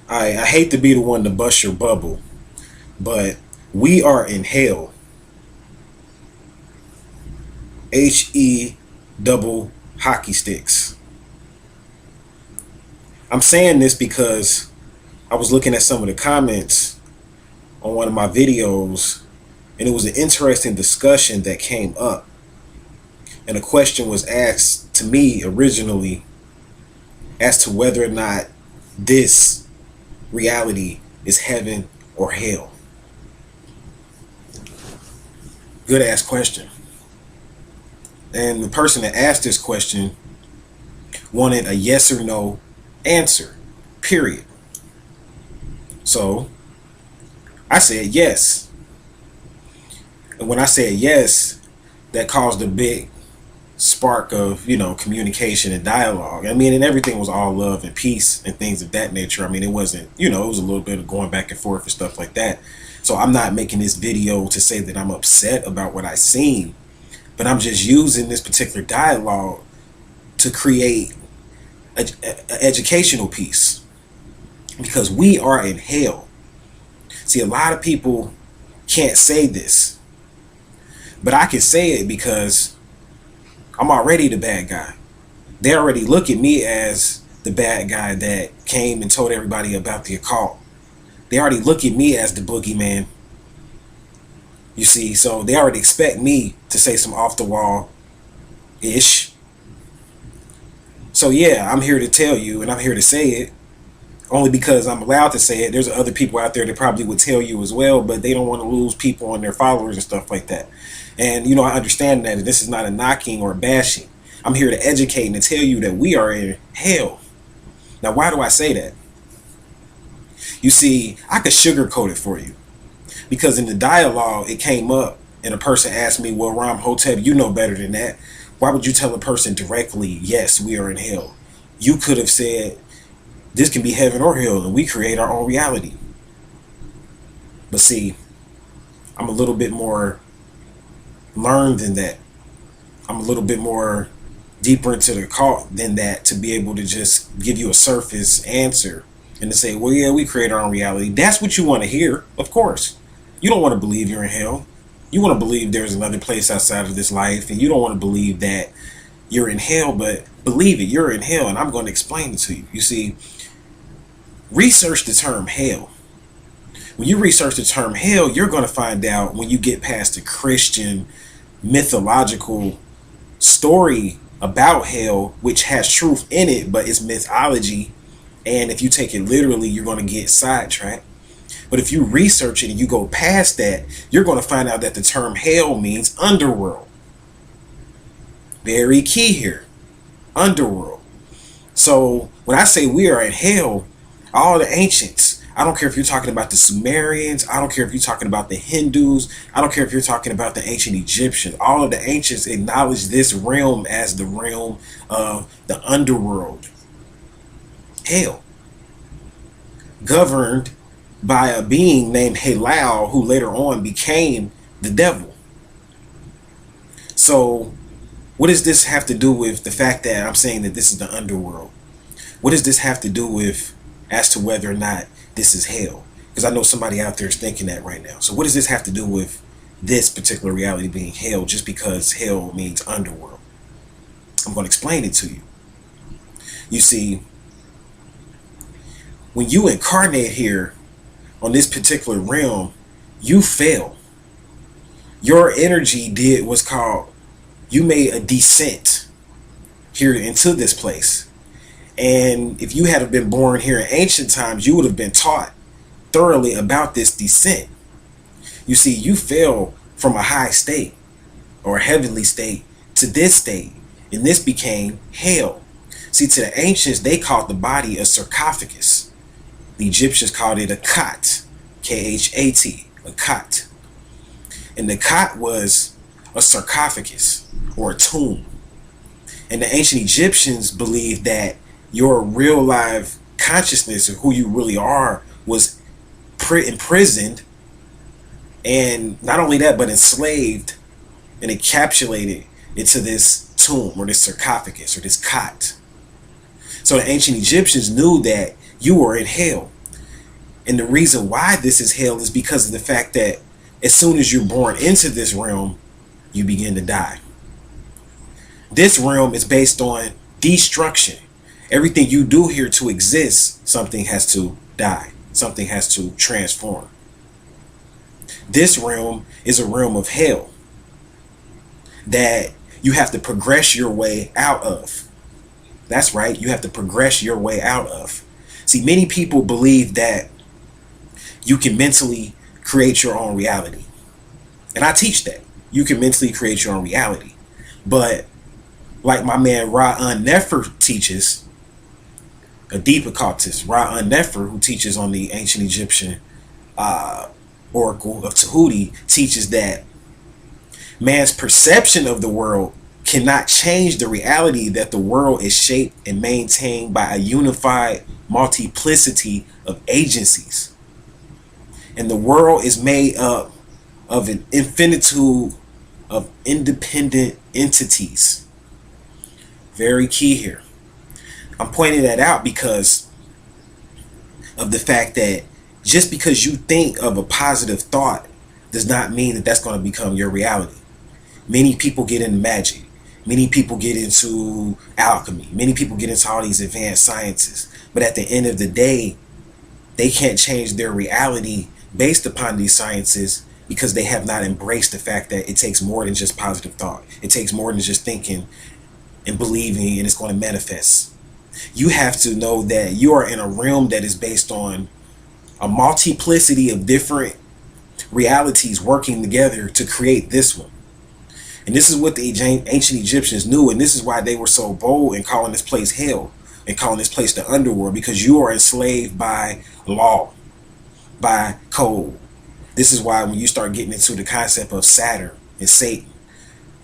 I hate to be the one to bust your bubble, but we are in hell. He double hockey sticks. I'm saying this because I was looking at some of the comments on one of my videos, and it was an interesting discussion that came up. And a question was asked to me originally as to whether or not this reality is heaven or hell. Good ass question. And the person that asked this question wanted a yes or no answer, period. So I said yes. And when I said yes, that caused a big spark of, communication and dialogue. I mean, and everything was all love and peace and things of that nature. I mean, it wasn't, it was a little bit of going back and forth and stuff like that. So I'm not making this video to say that I'm upset about what I seen, but I'm just using this particular dialogue to create an educational piece, because we are in hell. See, a lot of people can't say this, but I can say it because I'm already the bad guy. They already look at me as the bad guy that came and told everybody about the occult. They already look at me as the boogeyman. You see, so they already expect me to say some off the wall ish. So yeah, I'm here to tell you, and I'm here to say it only because I'm allowed to say it. There's other people out there that probably would tell you as well, but they don't want to lose people and their followers and stuff like that. And I understand that this is not a knocking or a bashing. I'm here to educate and to tell you that we are in hell. Now, why do I say that? You see, I could sugarcoat it for you, because in the dialogue it came up and a person asked me, well, Ram Hotep, you know better than that. Why would you tell a person directly, yes, we are in hell? You could have said, this can be heaven or hell, and we create our own reality. But see, I'm a little bit more learned than that. I'm a little bit more deeper into the cult than that to be able to just give you a surface answer and to say, well, yeah, we create our own reality. That's what you want to hear, of course. You don't want to believe you're in hell. You want to believe there's another place outside of this life, and you don't want to believe that you're in hell, but believe it, you're in hell, and I'm going to explain it to you. You see, research the term hell. When you research the term hell, you're going to find out, when you get past the Christian mythological story about hell, which has truth in it, but it's mythology, and if you take it literally, you're going to get sidetracked. But if you research it and you go past that, you're going to find out that the term hell means underworld. Very key here. Underworld. So when I say we are in hell, all the ancients, I don't care if you're talking about the Sumerians, I don't care if you're talking about the Hindus, I don't care if you're talking about the ancient Egyptians, all of the ancients acknowledge this realm as the realm of the underworld. Hell. Governed by a being named Halal, who later on became the devil. So what does this have to do with the fact that I'm saying that this is the underworld? What does this have to do with as to whether or not this is hell? Because I know somebody out there is thinking that right now. So what does this have to do with this particular reality being hell, just because hell means underworld? I'm going to explain it to you. You see, when you incarnate here on this particular realm, you fail. Your energy did what's called, you made a descent here into this place. And if you had been born here in ancient times, you would have been taught thoroughly about this descent. You see, you fell from a high state or a heavenly state to this state, and this became hell. See, to the ancients, they called the body a sarcophagus. The Egyptians called it a khat, Khat, a khat. And the khat was a sarcophagus or a tomb. And the ancient Egyptians believed that your real life consciousness of who you really are was imprisoned, and not only that, but enslaved and encapsulated into this tomb or this sarcophagus or this khat. So the ancient Egyptians knew that you were in hell. And the reason why this is hell is because of the fact that as soon as you're born into this realm, you begin to die. This realm is based on destruction. Everything you do here to exist, something has to die. Something has to transform. This realm is a realm of hell that you have to progress your way out of. That's right, you have to progress your way out of. See, many people believe that you can mentally create your own reality. And I teach that. You can mentally create your own reality. But like my man Ra-Un Nefer teaches, a deep occultist, Ra-Un Nefer, who teaches on the ancient Egyptian oracle of Tahuti, teaches that man's perception of the world cannot change the reality that the world is shaped and maintained by a unified multiplicity of agencies. And the world is made up of an infinitude of independent entities. Very key here. I'm pointing that out because of the fact that just because you think of a positive thought does not mean that that's going to become your reality. Many people get into magic. Many people get into alchemy. Many people get into all these advanced sciences. But at the end of the day, they can't change their reality based upon these sciences because they have not embraced the fact that it takes more than just positive thought. It takes more than just thinking and believing and it's going to manifest. You have to know that you are in a realm that is based on a multiplicity of different realities working together to create this one. And this is what the ancient Egyptians knew, and this is why they were so bold in calling this place hell and calling this place the underworld, because you are enslaved by law, by code. This is why when you start getting into the concept of Saturn and Satan,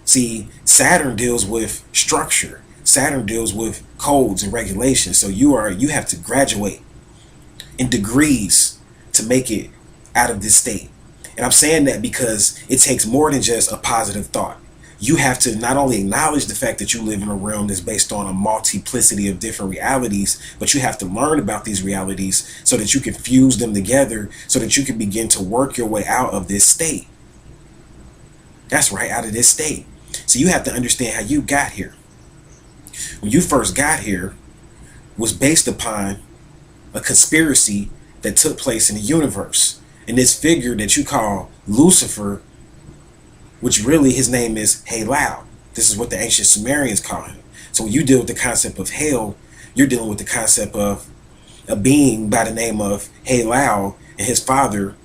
see, Saturn deals with structure. Saturn deals with codes and regulations. So you have to graduate in degrees to make it out of this state. And I'm saying that because it takes more than just a positive thought. You have to not only acknowledge the fact that you live in a realm that's based on a multiplicity of different realities, but you have to learn about these realities so that you can fuse them together so that you can begin to work your way out of this state. That's right, out of this state. So you have to understand how you got here. When you first got here was based upon a conspiracy that took place in the universe. And this figure that you call Lucifer, which really his name is Halal. This is what the ancient Sumerians call him. So when you deal with the concept of hell, you're dealing with the concept of a being by the name of Halal, and his father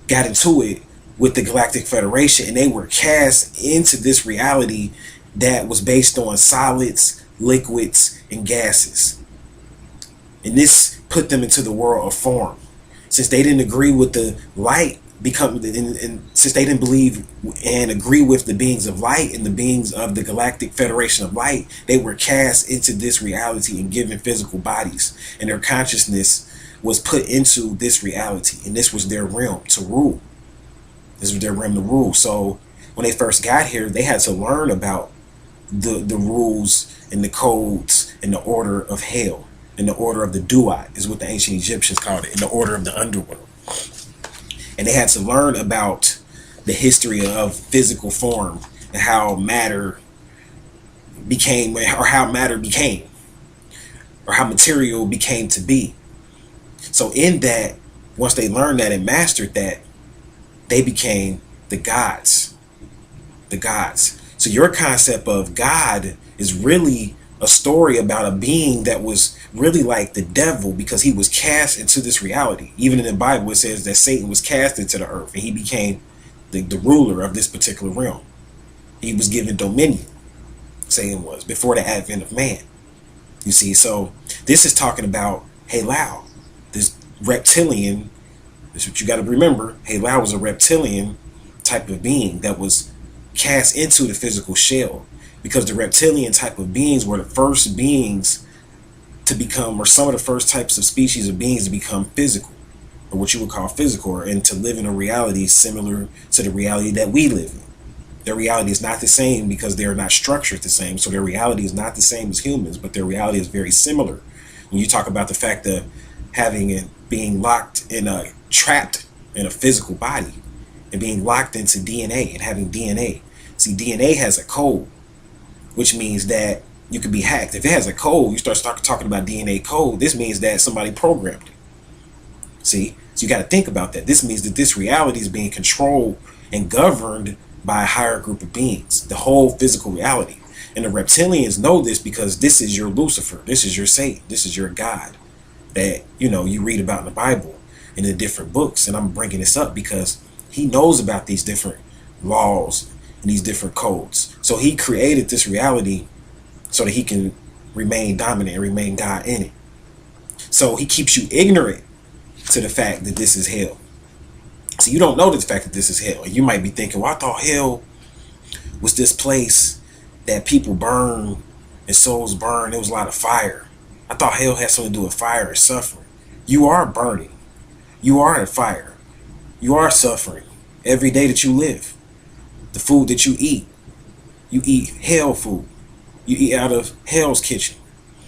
got into it with the Galactic Federation, and they were cast into this reality that was based on solids, liquids, and gases. And this put them into the world of form. Since they didn't agree with the light, and since they didn't believe and agree with the beings of light and the beings of the Galactic Federation of Light, they were cast into this reality and given physical bodies, and their consciousness was put into this reality, and this was their realm to rule. This was their realm to rule. So when they first got here, they had to learn about the rules and the codes and the order of hell, and the order of the Duat is what the ancient Egyptians called it, and the order of the underworld. And they had to learn about the history of physical form and how matter became, or how matter became, or how material became to be. So in that, once they learned that and mastered that, they became the gods. The gods. So your concept of God is really a story about a being that was really like the devil, because he was cast into this reality. Even in the Bible, it says that Satan was cast into the earth and he became the ruler of this particular realm. He was given dominion, Satan was, before the advent of man. You see, so this is talking about Halal, this reptilian. This is what you got to remember. Halal was a reptilian type of being that was cast into the physical shell, because the reptilian type of beings were the first beings to become, or some of the first types of species of beings to become physical, or what you would call physical, and to live in a reality similar to the reality that we live in. Their reality is not the same because they are not structured the same. So their reality is not the same as humans, but their reality is very similar. When you talk about the fact that having and being locked in a trapped in a physical body and being locked into DNA and having DNA. See, DNA has a code, which means that you can be hacked. If it has a code, you start talking about DNA code, this means that somebody programmed it. See? So you got to think about that. This means that this reality is being controlled and governed by a higher group of beings, the whole physical reality. And the reptilians know this because this is your Lucifer, this is your Satan, this is your God that, you know, you read about in the Bible and in the different books. And I'm bringing this up because he knows about these different laws and these different codes. So he created this reality so that he can remain dominant and remain God in it. So he keeps you ignorant to the fact that this is hell. So you don't know the fact that this is hell. And you might be thinking, well, I thought hell was this place that people burn and souls burn. There was a lot of fire. I thought hell had something to do with fire and suffering. You are burning. You are in fire. You are suffering every day that you live. The food that you eat hell food. You eat out of hell's kitchen.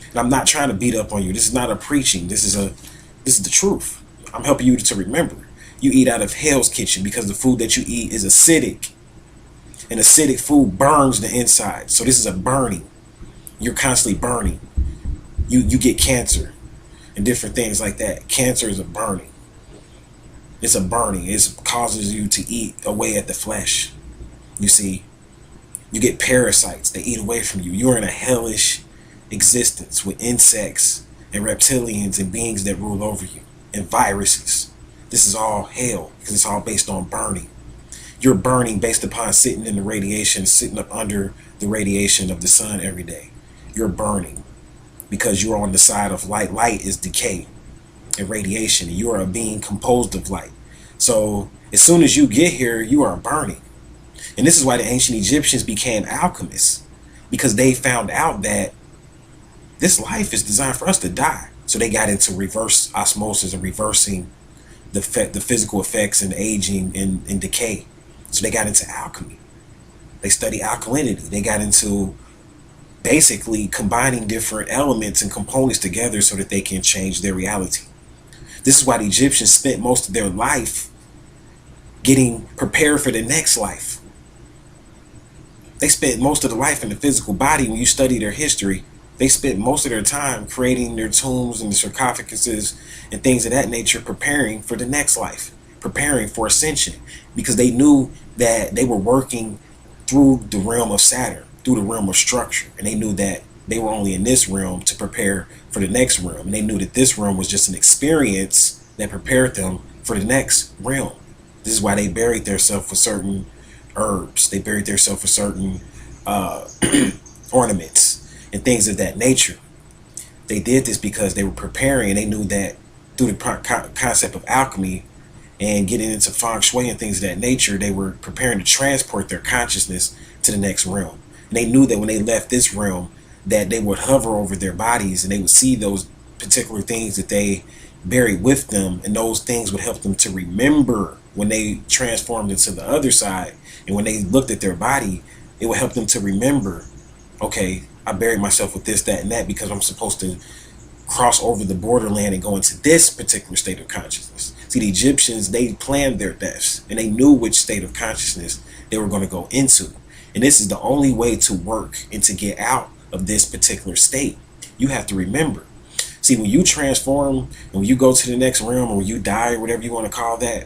And I'm not trying to beat up on you. This is not a preaching. This is the truth. I'm helping you to remember. You eat out of hell's kitchen because the food that you eat is acidic. And acidic food burns the inside. So this is a burning. You're constantly burning. You get cancer and different things like that. Cancer is a burning. It's a burning. It causes you to eat away at the flesh. You see, you get parasites. They eat away from you. You're in a hellish existence with insects and reptilians and beings that rule over you and viruses. This is all hell because it's all based on burning. You're burning based upon sitting in the radiation, sitting up under the radiation of the sun every day. You're burning because you're on the side of light. Light is decay and radiation. And you are a being composed of light. So as soon as you get here, you are burning. And this is why the ancient Egyptians became alchemists, because they found out that this life is designed for us to die. So they got into reverse osmosis and reversing the physical effects and aging and decay. So they got into alchemy. They studied alkalinity. They got into basically combining different elements and components together so that they can change their reality. This is why the Egyptians spent most of their life getting prepared for the next life. They spent most of the life in the physical body. When you study their history, they spent most of their time creating their tombs and the sarcophaguses and things of that nature, preparing for the next life, preparing for ascension, because they knew that they were working through the realm of Saturn, through the realm of structure. And they knew that they were only in this realm to prepare for the next realm. And they knew that this realm was just an experience that prepared them for the next realm. This is why they buried themselves with certain herbs. They buried themselves with certain ornaments and things of that nature. They did this because they were preparing, and they knew that through the concept of alchemy and getting into feng shui and things of that nature, they were preparing to transport their consciousness to the next realm. And they knew that when they left this realm, that they would hover over their bodies and they would see those particular things that they buried with them, and those things would help them to remember when they transformed into the other side. And when they looked at their body, it would help them to remember, okay, I buried myself with this, that, and that because I'm supposed to cross over the borderland and go into this particular state of consciousness. See, the Egyptians, they planned their deaths and they knew which state of consciousness they were going to go into. And this is the only way to work and to get out of this particular state. You have to remember. See, when you transform and when you go to the next realm, or when you die, or whatever you want to call that,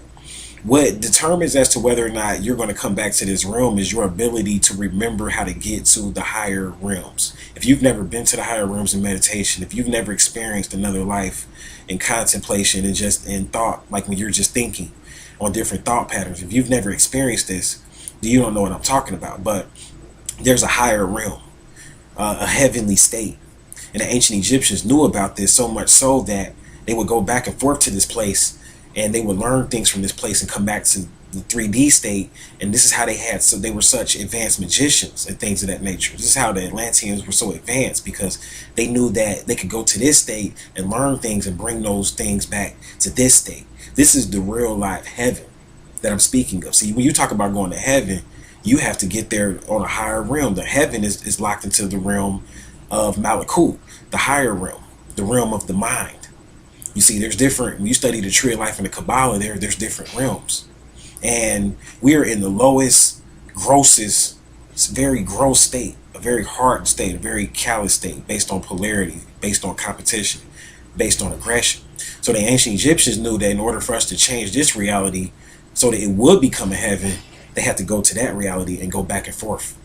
what determines as to whether or not you're going to come back to this realm is your ability to remember how to get to the higher realms. If you've never been to the higher realms in meditation, if you've never experienced another life in contemplation and just in thought, like when you're just thinking on different thought patterns, if you've never experienced this, then you don't know what I'm talking about. But there's a higher realm, a heavenly state. And the ancient Egyptians knew about this, so much so that they would go back and forth to this place, and they would learn things from this place and come back to the 3D state. And this is how they were such advanced magicians and things of that nature. This is how the Atlanteans were so advanced, because they knew that they could go to this state and learn things and bring those things back to this state. This is the real life heaven that I'm speaking of. See, when you talk about going to heaven, you have to get there on a higher realm. The heaven is locked into the realm of Malakut, the higher realm, the realm of the mind. You see, there's different, when you study the tree of life in the Kabbalah, there's different realms. And we're in the lowest, grossest, it's a very gross state, a very hard state, a very callous state, based on polarity, based on competition, based on aggression. So the ancient Egyptians knew that in order for us to change this reality so that it would become a heaven, they had to go to that reality and go back and forth.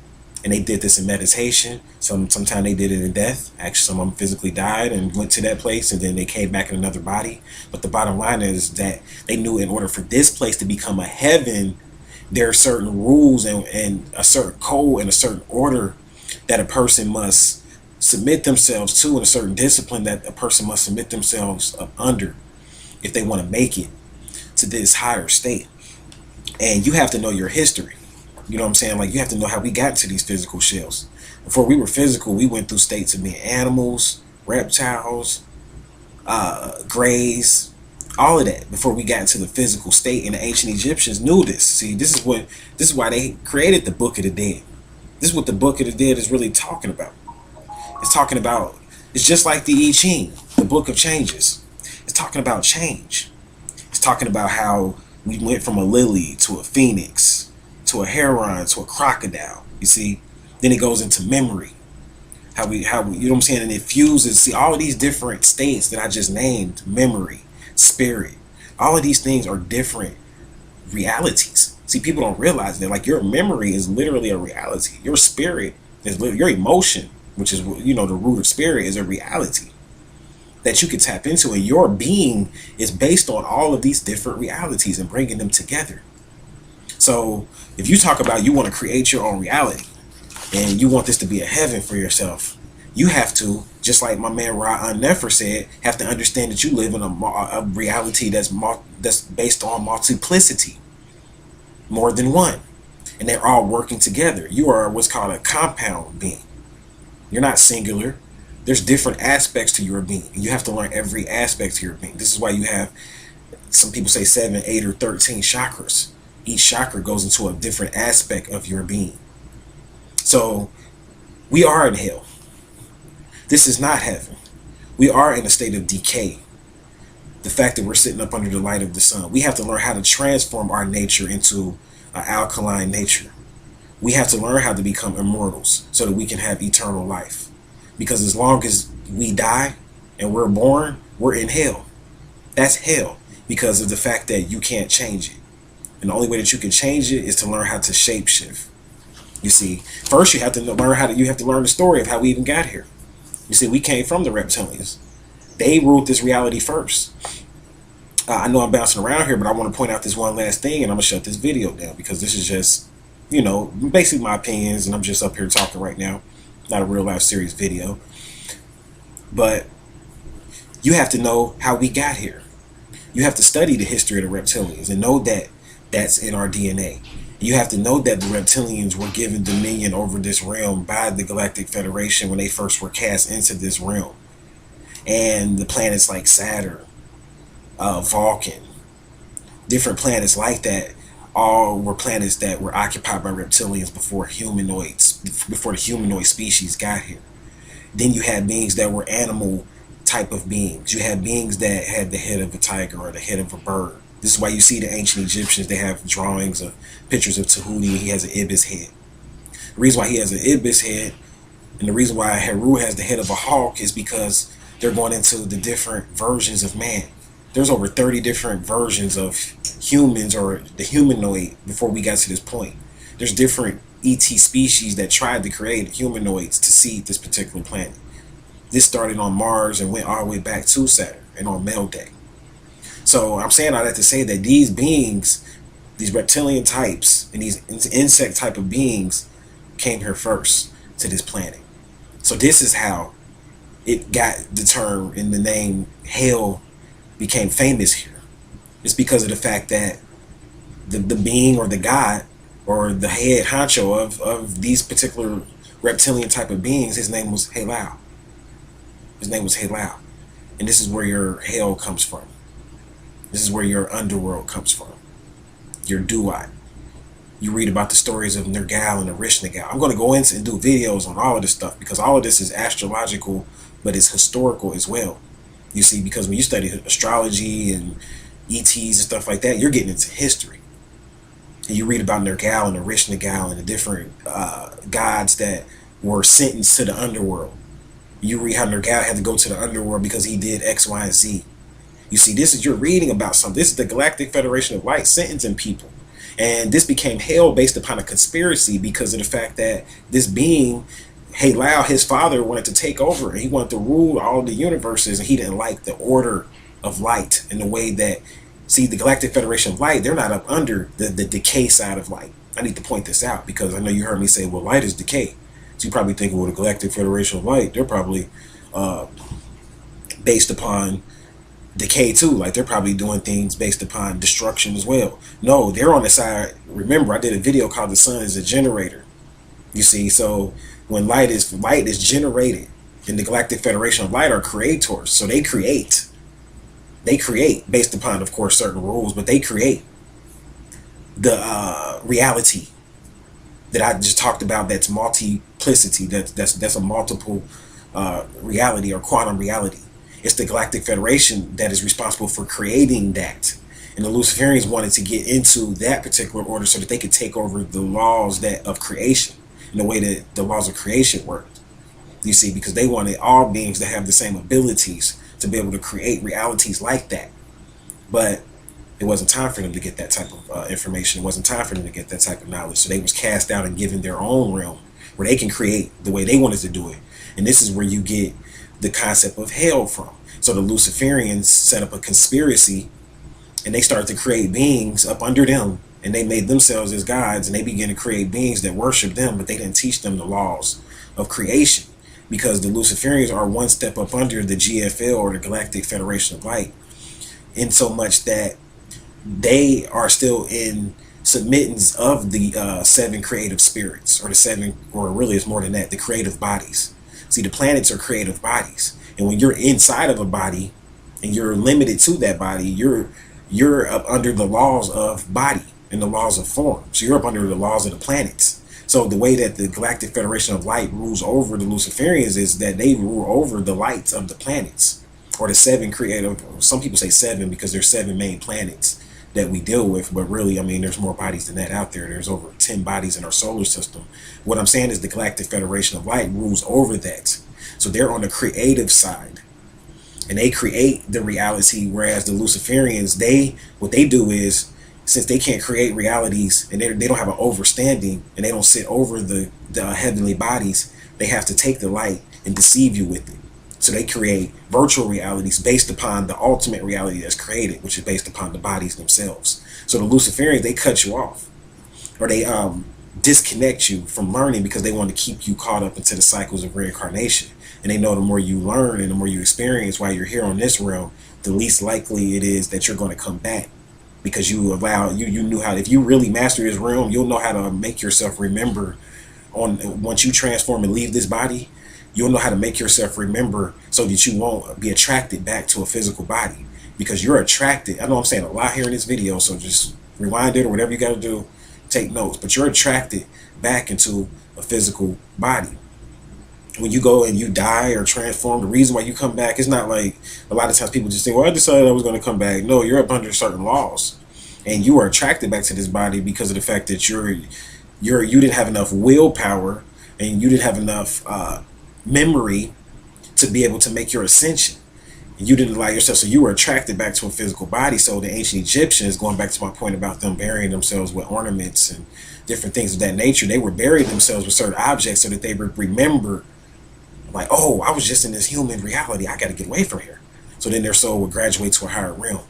And they did this in meditation. Sometimes they did it in death. Actually, some of them physically died and went to that place, and then they came back in another body. But the bottom line is that they knew in order for this place to become a heaven, there are certain rules and a certain code and a certain order that a person must submit themselves to, and a certain discipline that a person must submit themselves up under if they want to make it to this higher state. And you have to know your history. You know what I'm saying? Like, you have to know how we got into these physical shells. Before we were physical, we went through states of being animals, reptiles, grays, all of that before we got into the physical state. And the ancient Egyptians knew this. See, this is why they created the Book of the Dead. This is what the Book of the Dead is really talking about. It's just like the I Ching, the Book of Changes. It's talking about change. It's talking about how we went from a lily to a phoenix, to a heron, to a crocodile. You see, then it goes into memory. How we, you know what I'm saying? And it fuses. See, all of these different states that I just named, memory, spirit, all of these things are different realities. See, people don't realize that. Like, your memory is literally a reality. Your spirit is your emotion, which is, you know, the root of spirit, is a reality that you can tap into. And your being is based on all of these different realities and bringing them together. So if you talk about you want to create your own reality and you want this to be a heaven for yourself, you have to, just like my man Ra Nefer said, have to understand that you live in a reality that's based on multiplicity, more than one, and they're all working together. You are what's called a compound being. You're not singular. There's different aspects to your being. You have to learn every aspect to your being. This is why you have, some people say 7, 8, or 13 chakras. Each chakra goes into a different aspect of your being. So we are in hell. This is not heaven. We are in a state of decay. The fact that we're sitting up under the light of the sun. We have to learn how to transform our nature into an alkaline nature. We have to learn how to become immortals so that we can have eternal life. Because as long as we die and we're born, we're in hell. That's hell because of the fact that you can't change it. And the only way that you can change it is to learn how to shapeshift. You see, first you have to learn the story of how we even got here. You see, we came from the reptilians. They ruled this reality first. I know I'm bouncing around here, but I want to point out this one last thing, and I'm going to shut this video down because this is just, you know, basically my opinions, and I'm just up here talking right now. Not a real life serious video. But you have to know how we got here. You have to study the history of the reptilians and know that that's in our DNA. You have to know that the reptilians were given dominion over this realm by the Galactic Federation when they first were cast into this realm. And the planets like Saturn, Vulcan, different planets like that, all were planets that were occupied by reptilians before the humanoid species got here. Then you had beings that were animal type of beings. You had beings that had the head of a tiger or the head of a bird. This is why you see the ancient Egyptians, they have drawings of pictures of Tahuti. He has an ibis head. The reason why he has an ibis head and the reason why Heru has the head of a hawk is because they're going into the different versions of man. There's over 30 different versions of humans or the humanoid before we got to this point. There's different ET species that tried to create humanoids to seed this particular planet. This started on Mars and went all the way back to Saturn and on Melday. So I'm saying all that to say that these beings, these reptilian types and these insect type of beings came here first to this planet. So this is how it got the term and the name hell became famous here. It's because of the fact that the being or the god or the head honcho of these particular reptilian type of beings, his name was Halal. His name was Halal. And this is where your hell comes from. This is where your underworld comes from. Your Duat. You read about the stories of Nergal and Erishkigal. I'm going to go into and do videos on all of this stuff because all of this is astrological, but it's historical as well. You see, because when you study astrology and ETs and stuff like that, you're getting into history. And you read about Nergal and Arish Nergal and the different gods that were sentenced to the underworld. You read how Nergal had to go to the underworld because he did X, Y, and Z. You see, this is, you're reading about something. This is the Galactic Federation of Light sentencing people. And this became hell based upon a conspiracy because of the fact that this being, Halal, his father, wanted to take over and he wanted to rule all the universes, and he didn't like the order of light and the way that, see, the Galactic Federation of Light, they're not up under the decay side of light. I need to point this out because I know you heard me say, well, light is decay. So you probably think, well, the Galactic Federation of Light, they're probably based upon decay too. Like they're probably doing things based upon destruction as well. No, they're on the side. Remember, I did a video called "The Sun is a Generator." You see, so when light is generated, and the Galactic Federation of Light are creators, so they create. They create based upon, of course, certain rules, but they create the reality that I just talked about. That's multiplicity. That's a multiple reality or quantum reality. It's the Galactic Federation that is responsible for creating that. And the Luciferians wanted to get into that particular order so that they could take over the laws of creation in the way that the laws of creation worked. You see, because they wanted all beings to have the same abilities to be able to create realities like that. But it wasn't time for them to get that type of information. It wasn't time for them to get that type of knowledge. So they was cast out and given their own realm where they can create the way they wanted to do it. And this is where you get the concept of hell from. So the Luciferians set up a conspiracy and they started to create beings up under them, and they made themselves as gods, and they began to create beings that worship them, but they didn't teach them the laws of creation because the Luciferians are one step up under the GFL or the Galactic Federation of Light, in so much that they are still in submittance of the seven creative spirits, or the seven, or really it's more than that, the creative bodies. See, the planets are creative bodies. And when you're inside of a body and you're limited to that body, you're up under the laws of body and the laws of form. So you're up under the laws of the planets. So the way that the Galactic Federation of Light rules over the Luciferians is that they rule over the lights of the planets, or the seven creative, some people say seven because there's seven main planets that we deal with, but really, I mean, there's more bodies than that out there. There's over 10 bodies in our solar system. What I'm saying is the Galactic Federation of Light rules over that. So they're on the creative side, and they create the reality, whereas the Luciferians, what they do is, since they can't create realities and they don't have an overstanding and they don't sit over the heavenly bodies, they have to take the light and deceive you with it. So they create virtual realities based upon the ultimate reality that's created, which is based upon the bodies themselves. So the Luciferians, they cut you off, or they disconnect you from learning because they want to keep you caught up into the cycles of reincarnation. And they know the more you learn and the more you experience while you're here on this realm, the least likely it is that you're going to come back, because you knew how. If you really master this realm, you'll know how to make yourself remember. Once you transform and leave this body, you'll know how to make yourself remember so that you won't be attracted back to a physical body, because you're attracted. I know I'm saying a lot here in this video, so just rewind it or whatever you got to do, take notes, but you're attracted back into a physical body. When you go and you die or transform, the reason why you come back is not like a lot of times people just think, well, I decided I was going to come back. No, you're up under certain laws, and you are attracted back to this body because of the fact that you didn't have enough willpower and you didn't have enough memory to be able to make your ascension. You didn't allow yourself, so you were attracted back to a physical body. So the ancient Egyptians, going back to my point about them burying themselves with ornaments and different things of that nature, they were burying themselves with certain objects so that they would remember, like, oh, I was just in this human reality, I got to get away from here. So then their soul would graduate to a higher realm.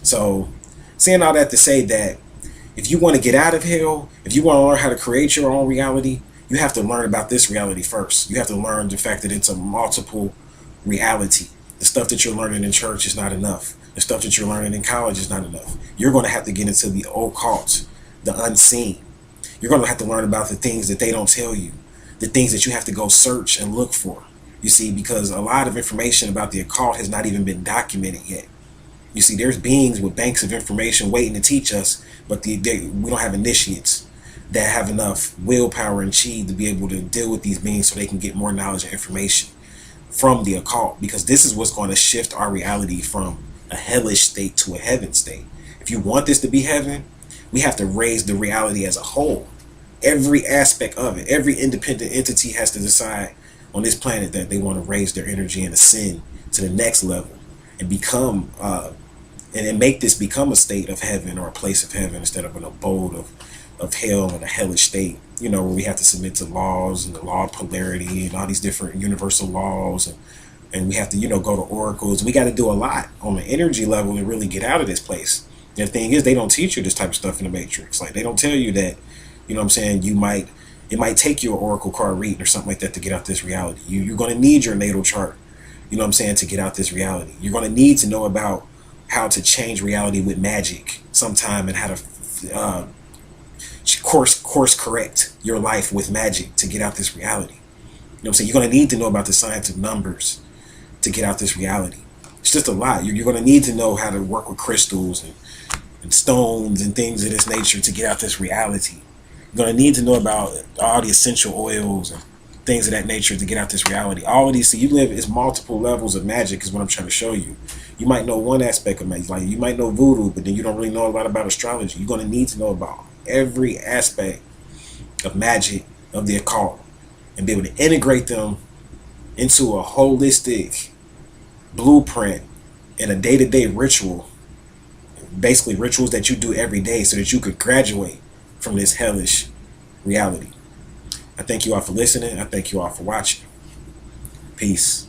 So saying all that to say that if you want to get out of hell, if you want to learn how to create your own reality, you have to learn about this reality first. You have to learn the fact that it's a multiple reality. The stuff that you're learning in church is not enough. The stuff that you're learning in college is not enough. You're going to have to get into the occult, the unseen. You're going to have to learn about the things that they don't tell you, the things that you have to go search and look for. You see, because a lot of information about the occult has not even been documented yet. You see, there's beings with banks of information waiting to teach us, but we don't have initiates that have enough willpower and chi to be able to deal with these beings so they can get more knowledge and information. from the occult, because this is what's going to shift our reality from a hellish state to a heaven state. If you want this to be heaven, we have to raise the reality as a whole. Every aspect of it, every independent entity has to decide on this planet that they want to raise their energy and ascend to the next level and become and make this become a state of heaven, or a place of heaven, instead of an abode of hell and a hellish state, where we have to submit to laws and the law of polarity and all these different universal laws, and we have to, go to oracles. We got to do a lot on the energy level to really get out of this place. And the thing is, they don't teach you this type of stuff in the Matrix. Like, they don't tell you that, what I'm saying, it might take you an oracle card reading or something like that to get out this reality. You're going to need your natal chart, what I'm saying, to get out this reality. You're going to need to know about how to change reality with magic sometime, and how to course correct your life with magic to get out this reality. What I'm saying? You're going to need to know about the science of numbers to get out this reality. It's just a lot. You're going to need to know how to work with crystals and stones and things of this nature to get out this reality. You're going to need to know about all the essential oils and things of that nature to get out this reality. All of these, so it's multiple levels of magic is what I'm trying to show you. You might know one aspect of magic, like you might know voodoo, but then you don't really know a lot about astrology. You're going to need to know about every aspect of magic, of the occult, and be able to integrate them into a holistic blueprint in a day-to-day ritual, basically rituals that you do every day, so that you could graduate from this hellish reality. I thank you all for listening. I thank you all for watching. Peace.